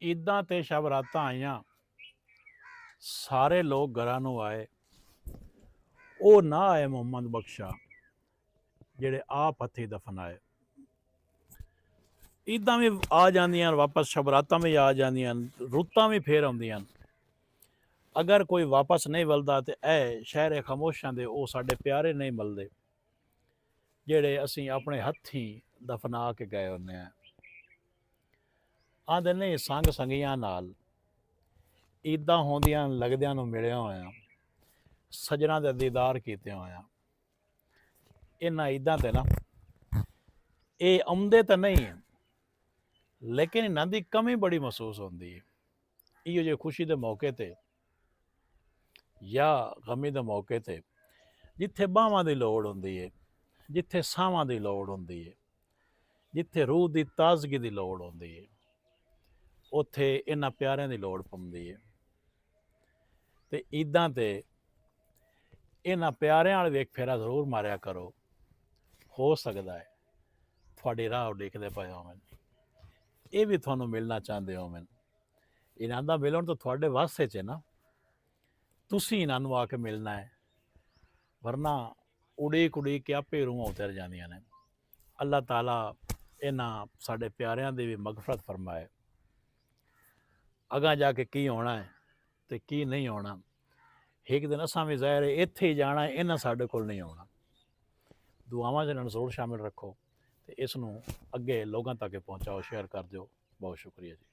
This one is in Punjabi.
ਈਦਾਂ ਤੇ ਸ਼ਬ ਰਾਤਾਂ ਆਈਆਂ, ਸਾਰੇ ਲੋਕ ਘਰਾਂ ਨੂੰ ਆਏ। ਉਹ ਨਾ ਆਏ ਮੁਹੰਮਦ ਬਖਸ਼ਾ ਜਿਹੜੇ ਆਪ ਹੱਥੀਂ ਦਫਨਾਏ। ਈਦਾਂ ਵੀ ਆ ਜਾਂਦੀਆਂ ਵਾਪਸ, ਸ਼ਬਰਾਤਾਂ ਵੀ ਆ ਜਾਂਦੀਆਂ, ਰੁੱਤਾਂ ਵੀ ਫੇਰ ਆਉਂਦੀਆਂ। ਅਗਰ ਕੋਈ ਵਾਪਸ ਨਹੀਂ ਮਿਲਦਾ ਤੇ ਇਹ ਸ਼ਹਿਰੇ ਖਾਮੋਸ਼ਾਂ ਦੇ ਉਹ ਸਾਡੇ ਪਿਆਰੇ ਨਹੀਂ ਮਿਲਦੇ ਜਿਹੜੇ ਅਸੀਂ ਆਪਣੇ ਹੱਥੀਂ ਦਫਨਾ ਕੇ ਗਏ ਹੁੰਦੇ ਹਾਂ। ਆਂਦੇ ਨਹੀਂ ਸੰਗ ਸੰਗੀਆਂ ਨਾਲ ਈਦਾਂ ਹੁੰਦੀਆਂ ਲੱਗਦਿਆਂ ਨੂੰ ਮਿਲਿਆ ਹੋਇਆ, ਸੱਜਣਾ ਦੇ ਦੀਦਾਰ ਕੀਤੇ ਹੋਇਆ। ਇਹਨਾਂ ਈਦਾਂ ਤੇ ਨਾ ਇਹ ਆਉਂਦੇ ਤਾਂ ਨਹੀਂ ਹੈ, ਲੇਕਿਨ ਇਹਨਾਂ ਦੀ ਕਮੀ ਬੜੀ ਮਹਿਸੂਸ ਹੁੰਦੀ ਹੈ। ਇਹੋ ਜਿਹੇ ਖੁਸ਼ੀ ਦੇ ਮੌਕੇ ਤੇ ਜਾਂ ਗਮੀ ਦੇ ਮੌਕੇ ਤੇ ਜਿੱਥੇ ਬਾਹਾਂ ਦੀ ਲੋੜ ਹੁੰਦੀ ਹੈ, ਜਿੱਥੇ ਸਾਹਾਂ ਦੀ ਲੋੜ ਹੁੰਦੀ ਹੈ, ਜਿੱਥੇ ਰੂਹ ਦੀ ਤਾਜ਼ਗੀ ਦੀ ਲੋੜ ਹੁੰਦੀ ਹੈ, ਉੱਥੇ ਇਹਨਾਂ ਪਿਆਰਿਆਂ ਦੀ ਲੋੜ ਪੈਂਦੀ ਹੈ। ਤੇ ਈਦਾਂ ਤੇ ਇਹਨਾਂ ਪਿਆਰਿਆਂ ਵਾਲ ਵੇਖ ਫੇਰਾ ਜ਼ਰੂਰ ਮਾਰਿਆ ਕਰੋ। ਹੋ ਸਕਦਾ ਹੈ ਤੁਹਾਡੀ ਰਾਹ ਉਡੀਕਦੇ ਪਏ ਹੋਵਣ, ਇਹ ਵੀ ਤੁਹਾਨੂੰ ਮਿਲਣਾ ਚਾਹੁੰਦੇ ਹੋਵਣ। ਇਹਨਾਂ ਦਾ ਮਿਲਣ ਤਾਂ ਤੁਹਾਡੇ ਵਾਸਤੇ 'ਚ ਹੈ ਨਾ, ਤੁਸੀਂ ਇਹਨਾਂ ਨੂੰ ਆ ਕੇ ਮਿਲਣਾ ਹੈ, ਵਰਨਾ ਉਡੀਕ ਉਡੀਕ ਕੇ ਆਪੇ ਰੂਹਾਂ ਉਤਰ ਜਾਂਦੀਆਂ ਨੇ। ਅੱਲਾਹ ਤਾਲਾ ਇਹਨਾਂ ਸਾਡੇ ਪਿਆਰਿਆਂ ਦੀ ਵੀ ਮਗਫਰਤ ਫਰਮਾਏ। ਅਗਾਂ ਜਾ ਕੇ ਕੀ ਹੋਣਾ ਹੈ ਤੇ ਕੀ ਨਹੀਂ ਹੋਣਾ, ਇੱਕ ਦਿਨ ਅਸਾਂ ਵੀ ਜ਼ਾਹਿਰ ਹੈ ਇੱਥੇ ਹੀ ਜਾਣਾ, ਇਹਨਾਂ ਸਾਡੇ ਕੋਲ ਨਹੀਂ ਆਉਣਾ। ਦੁਆਵਾਂ 'ਚ ਇਹਨਾਂ ਨੂੰ ਜ਼ਰੂਰ ਸ਼ਾਮਿਲ ਰੱਖੋ ਤੇ ਇਸ ਨੂੰ ਅੱਗੇ ਲੋਕਾਂ ਤੱਕ ਪਹੁੰਚਾਓ, ਸ਼ੇਅਰ ਕਰ ਦਿਓ। ਬਹੁਤ ਸ਼ੁਕਰੀਆ ਜੀ।